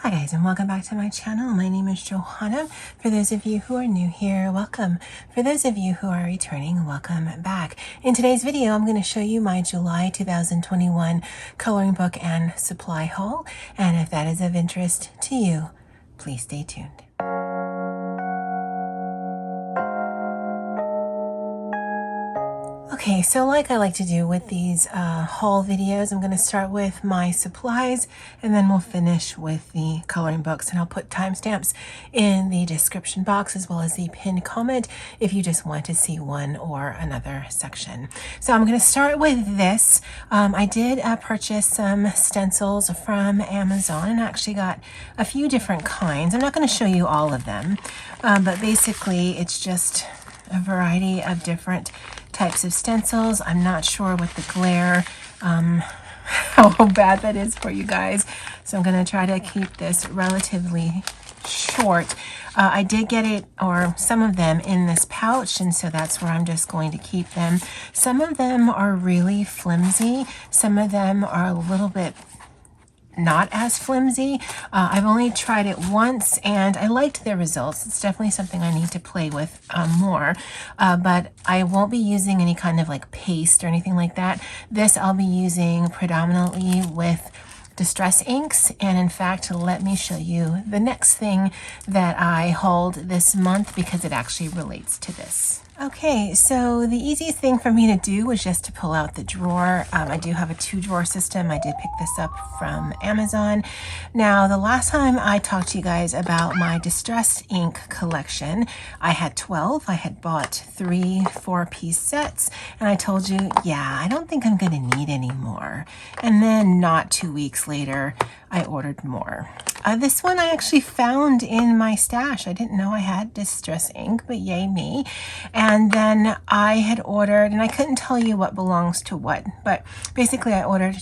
Hi guys, and welcome back to my channel. My name is Johanna. For those of you who are new here, welcome. For those of you who are returning, welcome back. In today's video, I'm going to show you my July 2021 coloring book and supply haul. And if that is of interest to you, please stay tuned. Okay, so like I like to do with these haul videos, I'm going to start with my supplies and then we'll finish with the coloring books, and I'll put timestamps in the description box as well as the pinned comment if you just want to see one or another section. So I'm going to start with this. I did purchase some stencils from Amazon and actually got a few different kinds. I'm not going to show you all of them, but basically it's just a variety of different types of stencils. I'm not sure with the glare how bad that is for you guys, so I'm going to try to keep this relatively short. I did get it, or some of them, in this pouch, and so that's where I'm just going to keep them. Some of them are really flimsy, some of them are a little bit not as flimsy. I've only tried it once and I liked the results. It's definitely something I need to play with more, but I won't be using any kind of like paste or anything like that. This I'll be using predominantly with distress inks, and in fact let me show you the next thing that I hauled this month because it actually relates to this. Okay, so the easiest thing for me to do was just to pull out the drawer. I do have a 2-drawer system. I did pick this up from Amazon. Now, the last time I talked to you guys about my distressed ink collection, I had 12. I had bought 3 4-piece sets, and I told you, yeah, I don't think I'm going to need any more. And then not 2 weeks later, I ordered more. This one I actually found in my stash. I didn't know I had distress ink, but yay me. And then I had ordered, and I couldn't tell you what belongs to what, but basically I ordered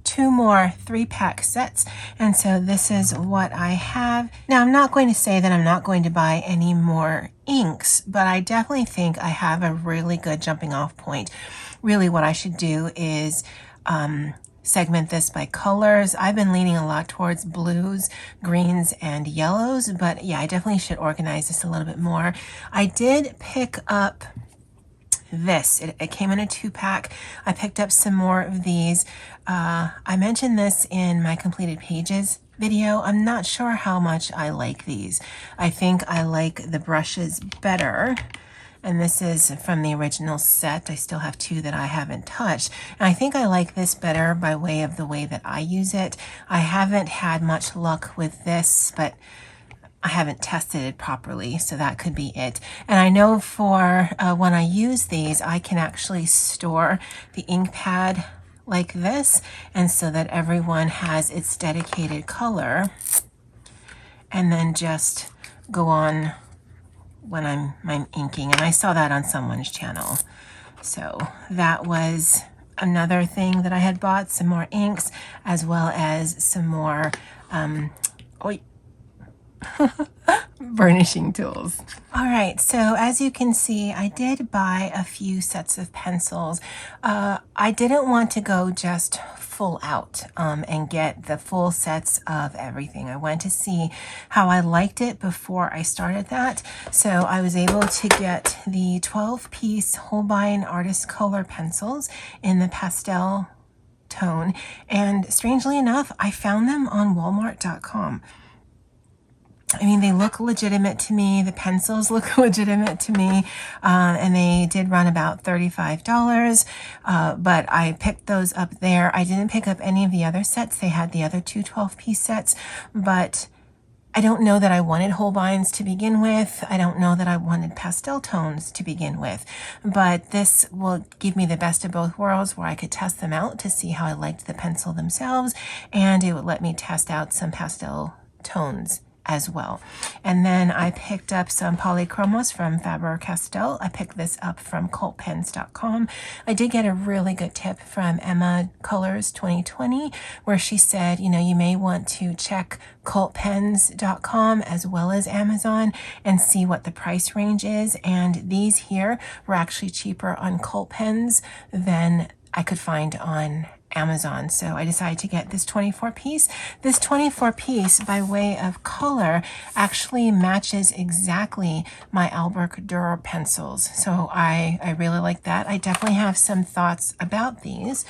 2 more 3-pack sets, and so this is what I have. Now, I'm not going to say that I'm not going to buy any more inks, but I definitely think I have a really good jumping off point. Really what I should do is segment this by colors. I've been leaning a lot towards blues, greens, and yellows, but yeah, I definitely should organize this a little bit more. I did pick up this. It came in a 2-pack. I picked up some more of these. I mentioned this in my completed pages video. I'm not sure how much I like these. I think I like the brushes better. And this is from the original set. I still have 2 that I haven't touched. And I think I like this better by way of the way that I use it. I haven't had much luck with this, but I haven't tested it properly, so that could be it. And I know for when I use these, I can actually store the ink pad like this, and so that everyone has its dedicated color, and then just go on when I'm inking. And I saw that on someone's channel. So that was another thing that I had bought, some more inks, as well as some more burnishing tools. All right, so as you can see, I did buy a few sets of pencils. I didn't want to go just full out and get the full sets of everything. I went to see how I liked it before I started that. So I was able to get the 12-piece Holbein Artist Color pencils in the pastel tone, and strangely enough, I found them on Walmart.com. I mean, they look legitimate to me. The pencils look legitimate to me, and they did run about $35, but I picked those up there. I didn't pick up any of the other sets. They had the other 2 12-piece sets, but I don't know that I wanted Holbeins to begin with. I don't know that I wanted pastel tones to begin with, but this will give me the best of both worlds, where I could test them out to see how I liked the pencil themselves, and it would let me test out some pastel tones as well. And then I picked up some polychromos from Faber-Castell. I picked this up from cultpens.com. I did get a really good tip from Emma Colors 2020, where she said, you know, you may want to check cultpens.com as well as Amazon and see what the price range is. And these here were actually cheaper on Cultpens than I could find on Amazon. So I decided to get this 24 piece. This 24 piece, by way of color, actually matches exactly my Albrecht Dürer pencils. So I really like that. I definitely have some thoughts about these.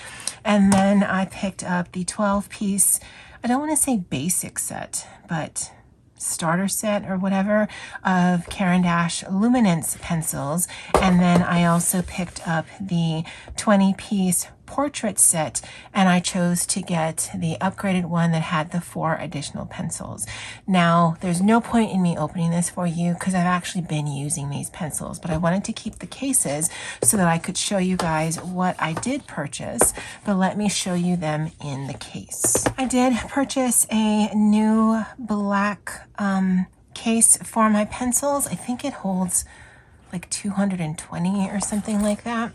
And then I picked up the 12 piece, I don't want to say basic set, but starter set or whatever of Caran d'Ache Luminance pencils. And then I also picked up the 20 piece portrait set, and I chose to get the upgraded one that had the 4 additional pencils. Now, there's no point in me opening this for you because I've actually been using these pencils, but I wanted to keep the cases so that I could show you guys what I did purchase, but let me show you them in the case. I did purchase a new black case for my pencils. I think it holds like 220 or something like that.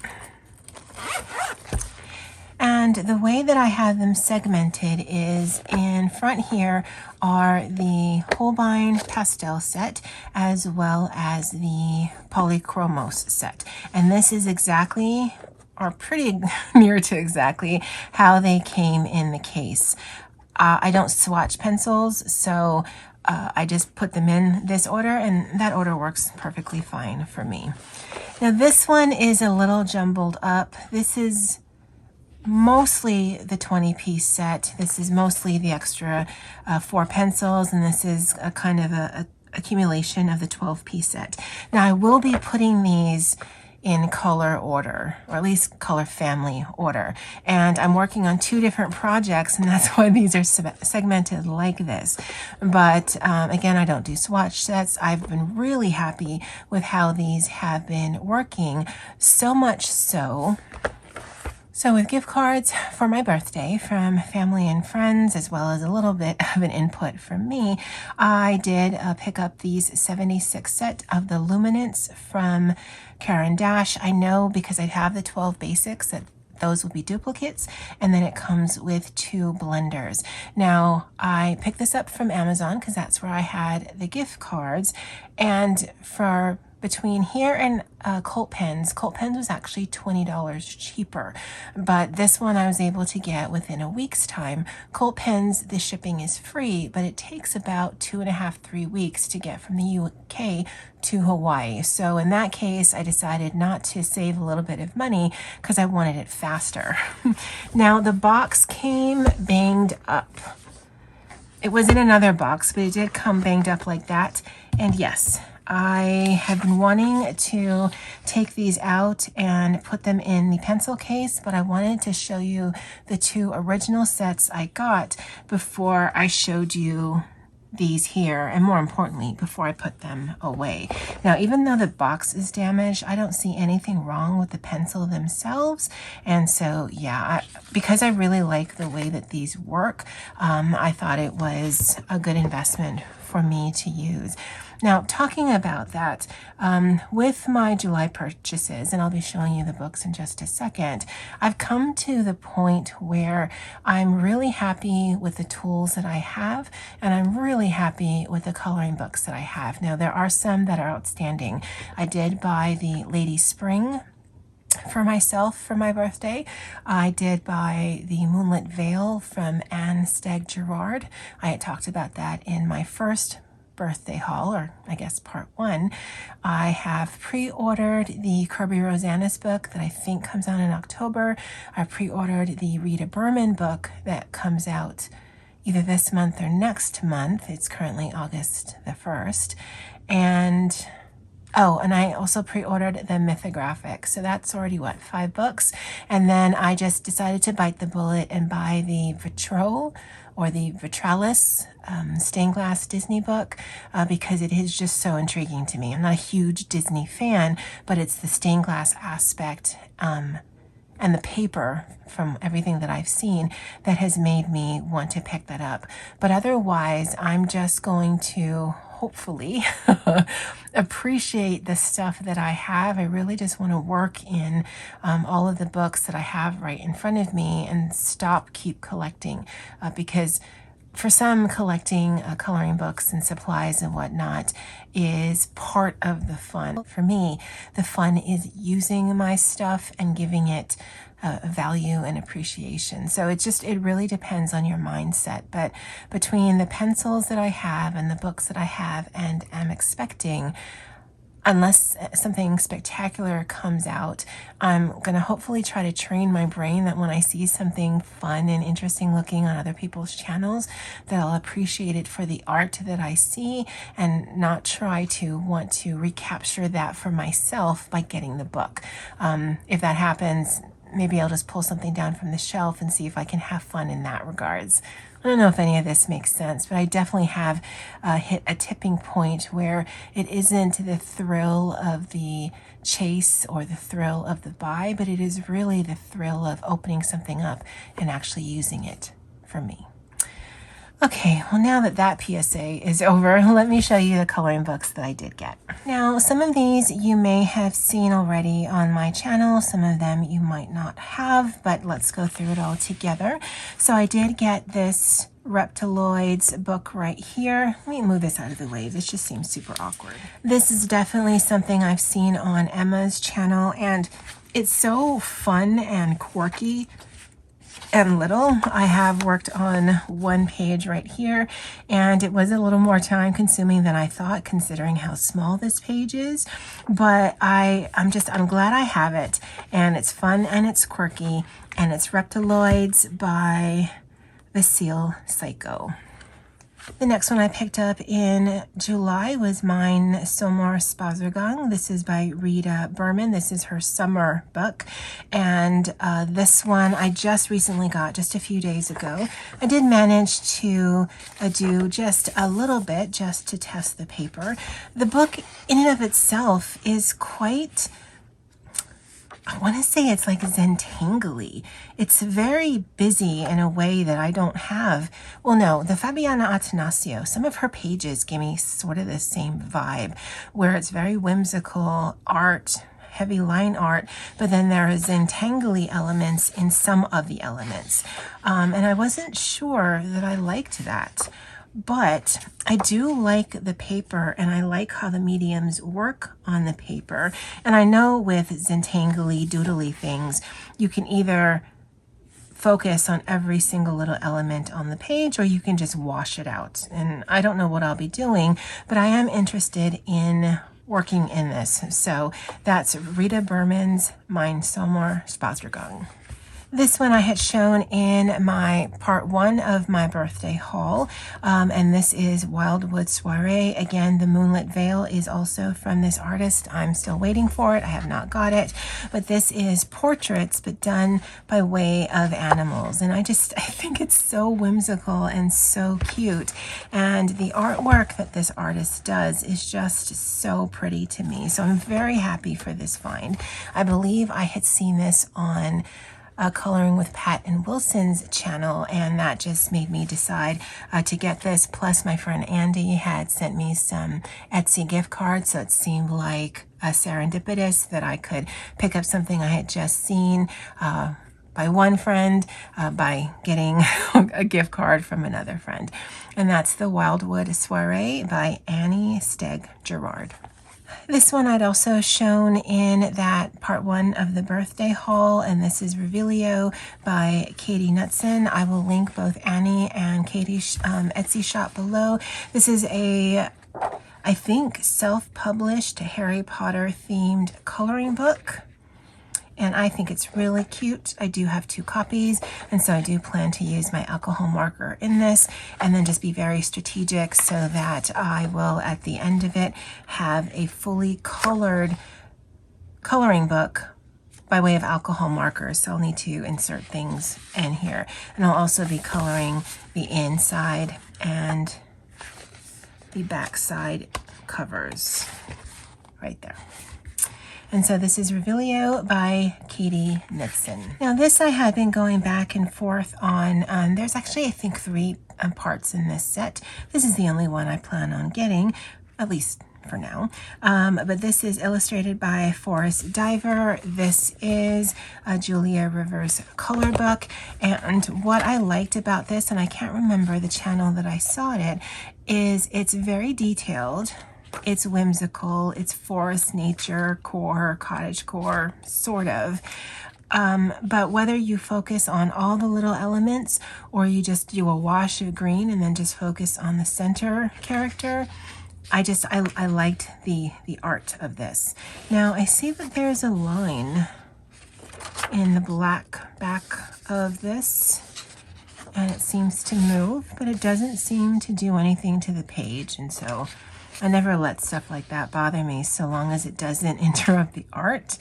And the way that I have them segmented is in front here are the Holbein pastel set as well as the polychromos set. And this is exactly, or pretty near to exactly, how they came in the case. I don't swatch pencils, so I just put them in this order, and that order works perfectly fine for me. Now this one is a little jumbled up. This is mostly the 20 piece set. This is mostly the extra 4 pencils, and this is a kind of a accumulation of the 12 piece set. Now I will be putting these in color order, or at least color family order, and I'm working on 2 different projects, and that's why these are segmented like this. But again, I don't do swatch sets. I've been really happy with how these have been working, so much so with gift cards for my birthday from family and friends, as well as a little bit of an input from me, I did pick up these 76 set of the Luminance from Caran d'Ache. I know because I have the 12 basics that those will be duplicates, and then it comes with 2 blenders. Now, I picked this up from Amazon because that's where I had the gift cards, and for between here and Colt Pens was actually $20 cheaper, but this one I was able to get within a week's time. Colt Pens, the shipping is free, but it takes about 2.5-3 weeks to get from the UK to Hawaii. So in that case, I decided not to save a little bit of money because I wanted it faster. Now the box came banged up. It was in another box, but it did come banged up like that. And yes, I have been wanting to take these out and put them in the pencil case, but I wanted to show you the 2 original sets I got before I showed you these here, and more importantly, before I put them away. Now, even though the box is damaged, I don't see anything wrong with the pencil themselves. And so, yeah, because I really like the way that these work, I thought it was a good investment for me to use. Now, talking about that, with my July purchases, and I'll be showing you the books in just a second, I've come to the point where I'm really happy with the tools that I have, and I'm really happy with the coloring books that I have. Now, there are some that are outstanding. I did buy the Lady Spring for myself for my birthday. I did buy the Moonlit Veil from Anne Stagg Gerard. I had talked about that in my first birthday haul, or I guess part 1. I have pre-ordered the Kirby Rosanis book that I think comes out in October. I pre-ordered the Rita Berman book that comes out either this month or next month. It's currently August the 1st. And I also pre-ordered the Mythographic. So that's already, 5 books? And then I just decided to bite the bullet and buy the Vitrol, or the Vitralis stained glass Disney book, because it is just so intriguing to me. I'm not a huge Disney fan, but it's the stained glass aspect and the paper from everything that I've seen that has made me want to pick that up. But otherwise, I'm just going to hopefully appreciate the stuff that I have. I really just want to work in all of the books that I have right in front of me and keep collecting, because for some, collecting coloring books and supplies and whatnot is part of the fun. For me, the fun is using my stuff and giving it value and appreciation. So it really depends on your mindset. But between the pencils that I have and the books that I have and am expecting, unless something spectacular comes out, I'm going to hopefully try to train my brain that when I see something fun and interesting looking on other people's channels, that I'll appreciate it for the art that I see and not try to want to recapture that for myself by getting the book. If that happens, maybe I'll just pull something down from the shelf and see if I can have fun in that regards. I don't know if any of this makes sense, but I definitely have hit a tipping point where it isn't the thrill of the chase or the thrill of the buy, but it is really the thrill of opening something up and actually using it for me. Okay, well, now that PSA is over, let me show you the coloring books that I did get. Now, some of these you may have seen already on my channel. Some of them you might not have, but let's go through it all together. So I did get this Reptiloids book right here. Let me move this out of the way. This just seems super awkward. This is definitely something I've seen on Emma's channel, and it's so fun and quirky and little. I have worked on one page right here, and it was a little more time consuming than I thought, considering how small this page is, but I'm glad I have it, and it's fun and it's quirky, and it's Reptiloids by Vasile Psycho. The next one I picked up in July was Mein Sommerspaziergang. This is by Rita Berman. This is her summer book. And this one I just recently got just a few days ago. I did manage to do just a little bit just to test the paper. The book in and of itself is quite, I want to say it's like Zentangle-y. It's very busy in a way that I don't have. Well, no, the Fabiana Attanasio, some of her pages give me sort of the same vibe, where it's very whimsical art, heavy line art, but then there are Zentangle-y elements in some of the elements. And I wasn't sure that I liked that. But I do like the paper, and I like how the mediums work on the paper. And I know with Zentangle-y, doodly things, you can either focus on every single little element on the page, or you can just wash it out. And I don't know what I'll be doing, but I am interested in working in this. So that's Rita Berman's Mein Sommerspaziergang. This one I had shown in my part 1 of my birthday haul, and this is Wildwood Soiree. Again, the Moonlit Veil is also from this artist. I'm still waiting for it. I have not got it, but this is portraits, but done by way of animals, and I think it's so whimsical and so cute, and the artwork that this artist does is just so pretty to me. So I'm very happy for this find. I believe I had seen this on Coloring with Pat and Wilson's channel, and that just made me decide to get this. Plus my friend Andy had sent me some Etsy gift cards, so it seemed like serendipitous that I could pick up something I had just seen by one friend by getting a gift card from another friend, and that's the Wildwood Soiree by Annie Steg Gerard. This one I'd also shown in that part 1 of the birthday haul, and this is Revelio by Katie Knutson. I will link both Annie and Katie's Etsy shop below. This is I think, self-published Harry Potter themed coloring book, and I think it's really cute. I do have 2 copies, and so I do plan to use my alcohol marker in this, and then just be very strategic so that I will, at the end of it, have a fully colored coloring book by way of alcohol markers. So I'll need to insert things in here, and I'll also be coloring the inside and the back side covers right there. And so this is Revelio by Katie Knutson. Now this I have been going back and forth on. There's actually, I think, 3 parts in this set. This is the only one I plan on getting, at least for now. But this is illustrated by Forrest Diver. This is a Julia Rivers color book. And what I liked about this, and I can't remember the channel that I saw it, is it's very detailed. It's whimsical. It's forest nature core, cottage core, sort of. But whether you focus on all the little elements or you just do a wash of green and then just focus on the center character, I liked the art of this. Now I see that there's a line in the black back of this and it seems to move, but it doesn't seem to do anything to the page. And so I never let stuff like that bother me so long as it doesn't interrupt the art.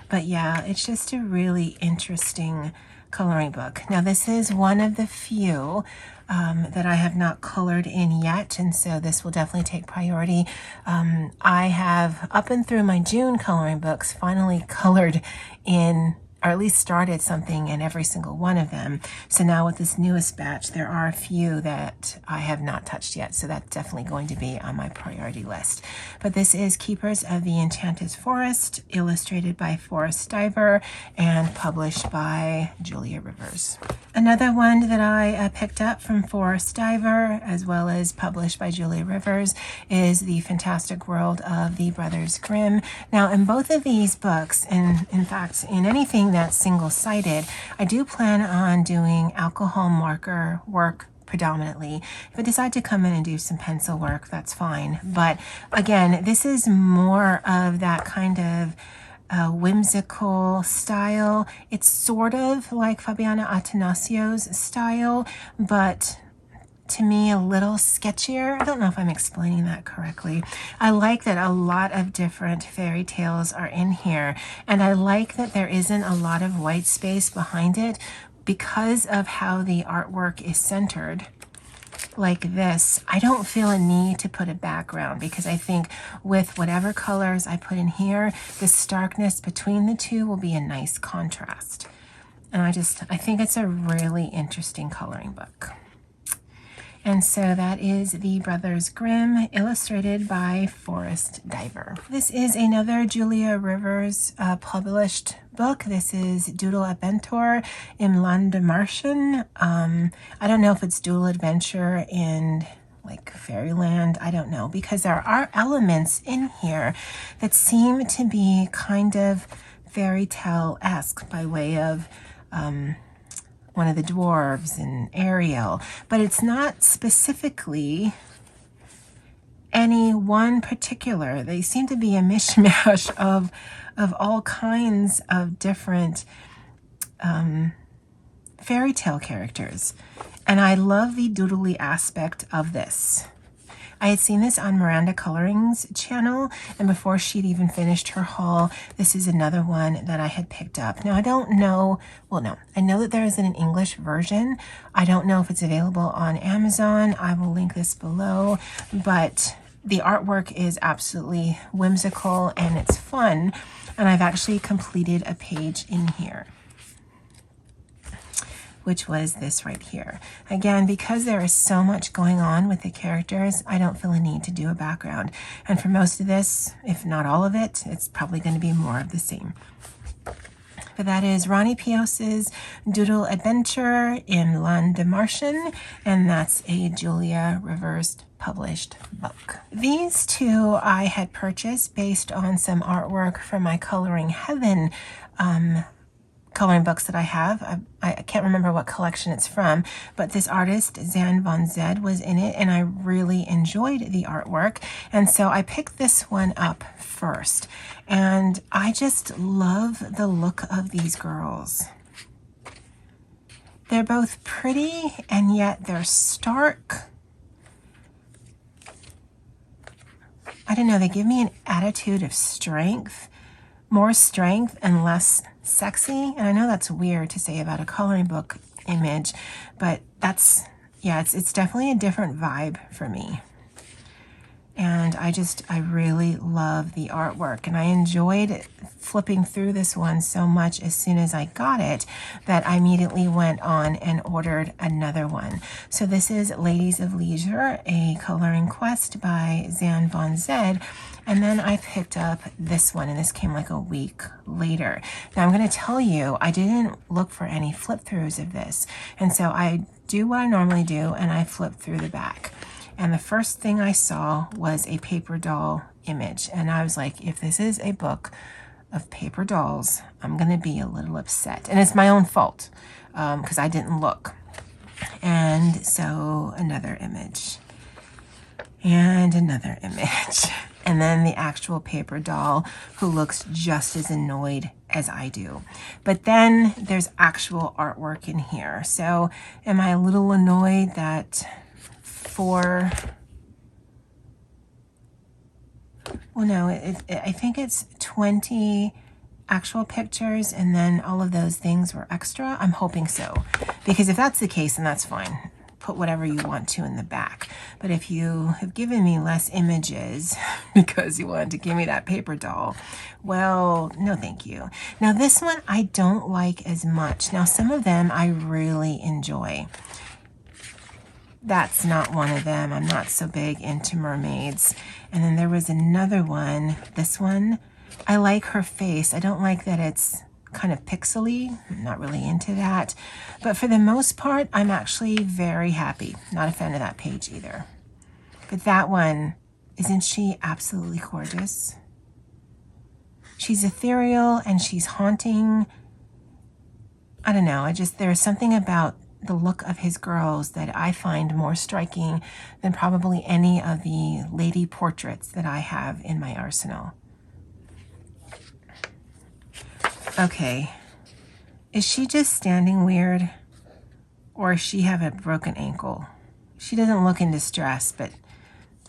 But yeah, it's just a really interesting coloring book. Now this is one of the few that I have not colored in yet, and so this will definitely take priority. I have, up and through my June coloring books, finally colored in, or at least started something in every single one of them. So now with this newest batch, there are a few that I have not touched yet. So that's definitely going to be on my priority list. But this is Keepers of the Enchanted Forest, illustrated by Forrest Diver and published by Julia Rivers. Another one that I picked up from Forrest Diver, as well as published by Julia Rivers, is The Fantastic World of the Brothers Grimm. Now, in both of these books, and in fact, in anything that's single-sided, I do plan on doing alcohol marker work predominantly. If I decide to come in and do some pencil work, that's fine. But again, this is more of that kind of whimsical style. It's sort of like Fabiana Atanasios' style, but to me a little sketchier. I don't know if I'm explaining that correctly. I like that a lot of different fairy tales are in here, and I like that there isn't a lot of white space behind it because of how the artwork is centered. Like this, I don't feel a need to put a background because I think with whatever colors I put in here, the starkness between the two will be a nice contrast. And I think it's a really interesting coloring book. And so that is The Brothers Grimm, illustrated by Forrest Diver. This is another Julia Rivers published book. This is Doodle Adventure im Lande Märchen. I don't know if it's Doodle Adventure in like fairyland. I don't know, because there are elements in here that seem to be kind of fairy tale-esque by way of one of the dwarves and Ariel, but it's not specifically any one particular. They seem to be a mishmash of all kinds of different fairy tale characters. And I love the doodly aspect of this. I had seen this on Miranda Coloring's channel, and before she'd even finished her haul, this is another one that I had picked up. Now, I don't know, well, no, I know that there is an English version. I don't know if it's available on Amazon. I will link this below, but the artwork is absolutely whimsical and it's fun, and I've actually completed a page in here, which was this right here. Again, because there is so much going on with the characters, I don't feel a need to do a background. And for most of this, if not all of it, it's probably going to be more of the same. But that is Ronnie Pios's Doodle Adventure im Lande Märchen, and that's a Julia Rivers published book. These two I had purchased based on some artwork from my Coloring Heaven coloring books that I have. I can't remember what collection it's from, but this artist, Zan Von Zed, was in it, and I really enjoyed the artwork. And so I picked this one up first, and I just love the look of these girls. They're both pretty, and yet they're stark. I don't know, they give me an attitude of strength, more strength and less sexy. And I know that's weird to say about a coloring book image, but that's, yeah, it's definitely a different vibe for me. And I really love the artwork, and I enjoyed flipping through this one so much as soon as I got it that I immediately went on and ordered another one. So this is Ladies of Leisure, a coloring quest by Zan Von Zed. And then I picked up this one, and this came like a week later. Now I'm going to tell you, I didn't look for any flip throughs of this. And so I do what I normally do, and I flip through the back. And the first thing I saw was a paper doll image. And I was like, if this is a book of paper dolls, I'm going to be a little upset. And it's my own fault because I didn't look. And so another image. And another image. And then the actual paper doll who looks just as annoyed as I do. But then there's actual artwork in here. So am I a little annoyed that I think it's 20 actual pictures and then all of those things were extra? I'm hoping so. Because if that's the case, then that's fine. Put whatever you want to in the back. But if you have given me less images because you wanted to give me that paper doll, well, no thank you. Now this one I don't like as much. Now some of them I really enjoy. That's not one of them. I'm not so big into mermaids. And then there was another one. This one, I like her face. I don't like that it's kind of pixely. I'm not really into that. But for the most part, I'm actually very happy. Not a fan of that page either. But that one, isn't she absolutely gorgeous? She's ethereal and she's haunting. I don't know. There's something about the look of his girls that I find more striking than probably any of the lady portraits that I have in my arsenal. Okay, is she just standing weird, or does she have a broken ankle? She doesn't look in distress, but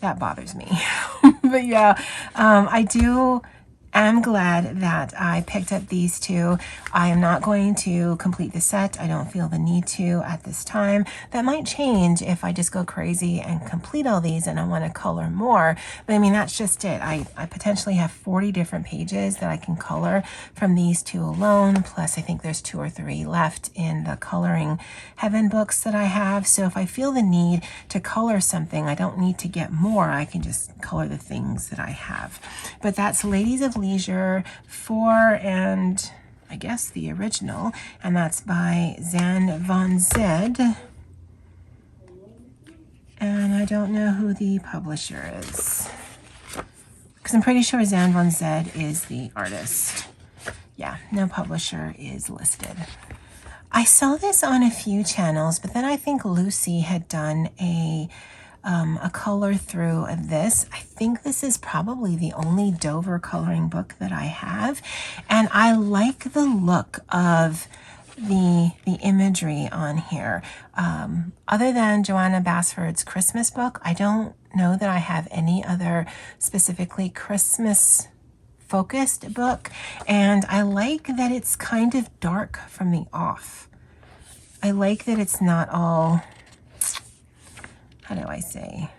that bothers me. But yeah, I'm glad that I picked up these two. I am not going to complete the set. I don't feel the need to at this time. That might change if I just go crazy and complete all these and I want to color more. But I mean, that's just it. I potentially have 40 different pages that I can color from these two alone. Plus, I think there's 2 or 3 left in the Coloring Heaven books that I have. So if I feel the need to color something, I don't need to get more. I can just color the things that I have. But that's Ladies of Leisure 4 and I guess the original, and that's by Zan Von Zed. And I don't know who the publisher is, because I'm pretty sure Zan Von Zed is the artist. Yeah, no publisher is listed. I saw this on a few channels, but then I think Lucy had done a color through of this. I think this is probably the only Dover coloring book that I have, and I like the look of the imagery on here. Other than Joanna Basford's Christmas book, I don't know that I have any other specifically Christmas focused book, and I like that it's kind of dark from the off. I like that it's not all, how do I say?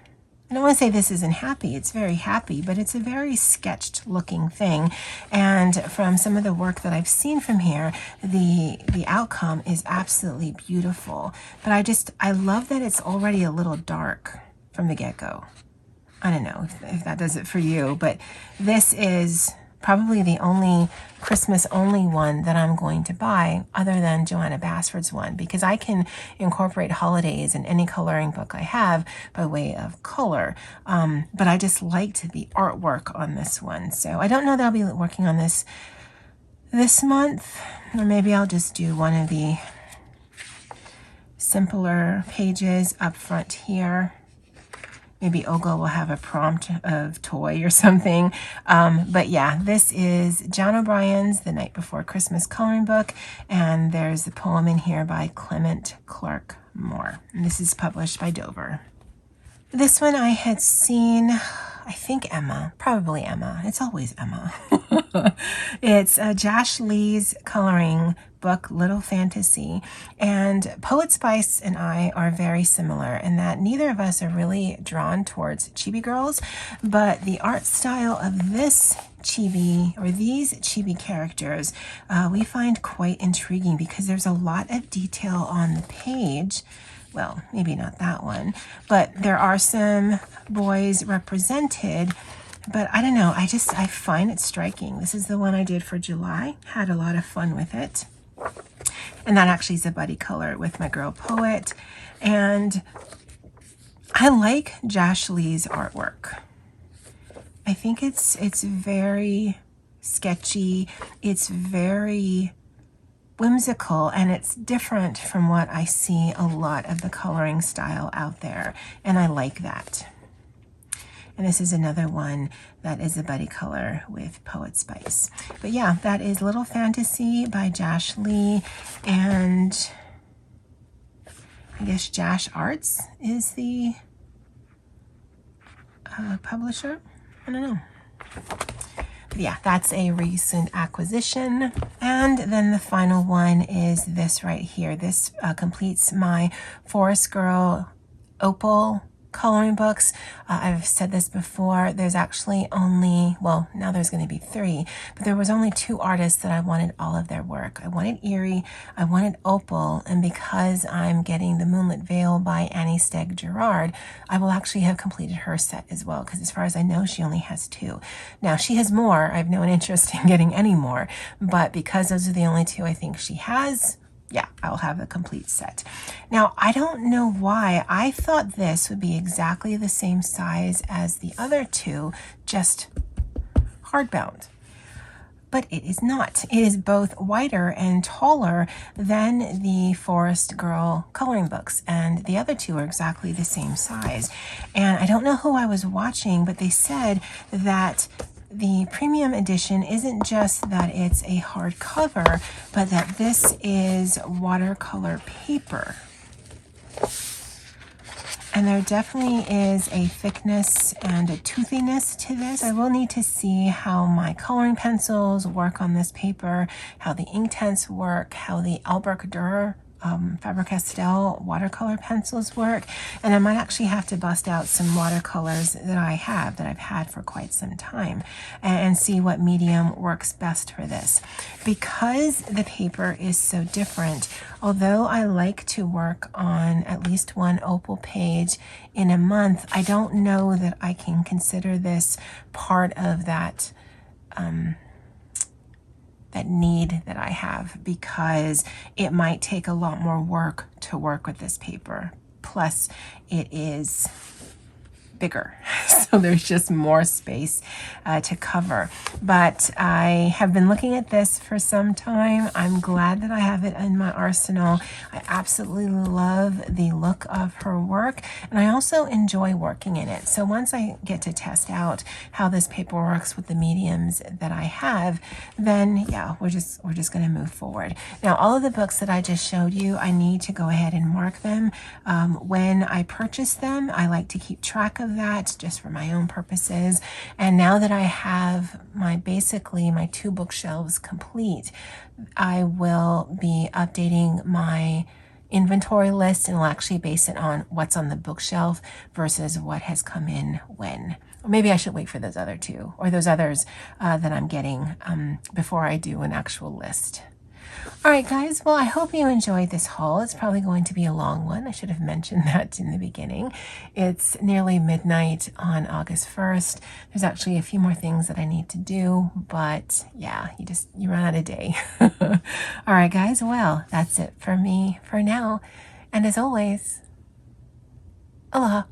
I don't want to say this isn't happy. It's very happy, but it's a very sketched looking thing. And from some of the work that I've seen from here, the outcome is absolutely beautiful. But I love that it's already a little dark from the get-go. I don't know if that does it for you, but this is probably the only Christmas only one that I'm going to buy other than Joanna Basford's one, because I can incorporate holidays in any coloring book I have by way of color. But I just liked the artwork on this one. So I don't know that I'll be working on this month, or maybe I'll just do one of the simpler pages up front here. Maybe Olga will have a prompt of toy or something. But yeah, this is John O'Brien's The Night Before Christmas coloring book. And there's the poem in here by Clement Clark Moore. And this is published by Dover. This one I had seen I think Emma, probably Emma. It's always Emma. It's Josh Lee's coloring book, Little Fantasy. And Poet Spice and I are very similar in that neither of us are really drawn towards chibi girls, but the art style of this chibi, or these chibi characters, we find quite intriguing because there's a lot of detail on the page. Well, maybe not that one, but there are some boys represented. But I don't know, I find it striking. This is the one I did for July. Had a lot of fun with it. And that actually is a buddy color with my girl Poet. And I like Josh Lee's artwork. I think it's very sketchy. It's very whimsical, and it's different from what I see a lot of the coloring style out there. And I like that. And this is another one that is a buddy color with Poet Spice. But yeah, that is Little Fantasy by Josh Lee. And I guess Josh Arts is the publisher. I don't know. But yeah, that's a recent acquisition. And then the final one is this right here. This completes my Forest Girl Opal coloring books. I've said this before, there's actually only, well, now there's going to be 3, but there was only 2 artists that I wanted all of their work. I wanted Erie, I wanted Opal, and because I'm getting The Moonlit Veil by Annie Steg Gerard, I will actually have completed her set as well, because as far as I know, she only has 2. Now, she has more. I have no interest in getting any more, but because those are the only 2 I think she has, yeah, I'll have a complete set. Now, I don't know why. I thought this would be exactly the same size as the other 2, just hardbound. But it is not. It is both wider and taller than the Forest Girl coloring books, and the other 2 are exactly the same size. And I don't know who I was watching, but they said that the premium edition isn't just that it's a hardcover, but that this is watercolor paper. And there definitely is a thickness and a toothiness to this. I will need to see how my coloring pencils work on this paper, how the Inktense work, how the Albrecht Dürer Faber-Castell watercolor pencils work, and I might actually have to bust out some watercolors that I've had for quite some time, and see what medium works best for this. Because the paper is so different, although I like to work on at least 1 opal page in a month, I don't know that I can consider this part of that that need that I have, because it might take a lot more work to work with this paper. Plus, it is bigger, so there's just more space to cover. But I have been looking at this for some time. I'm glad that I have it in my arsenal. I absolutely love the look of her work, and I also enjoy working in it. So once I get to test out how this paper works with the mediums that I have, then yeah, we're just going to move forward. Now, all of the books that I just showed you, I need to go ahead and mark them. When I purchase them, I like to keep track of that just for my own purposes. And now that I have basically my 2 bookshelves complete, I will be updating my inventory list, and will actually base it on what's on the bookshelf versus what has come in when. Or maybe I should wait for those other 2, or those others that I'm getting before I do an actual list. All right, guys, well, I hope you enjoyed this haul. It's probably going to be a long one. I should have mentioned that in the beginning. It's nearly midnight on August 1st. There's actually a few more things that I need to do, but yeah, you run out of day. All right, guys, well, that's it for me for now. And as always, aloha.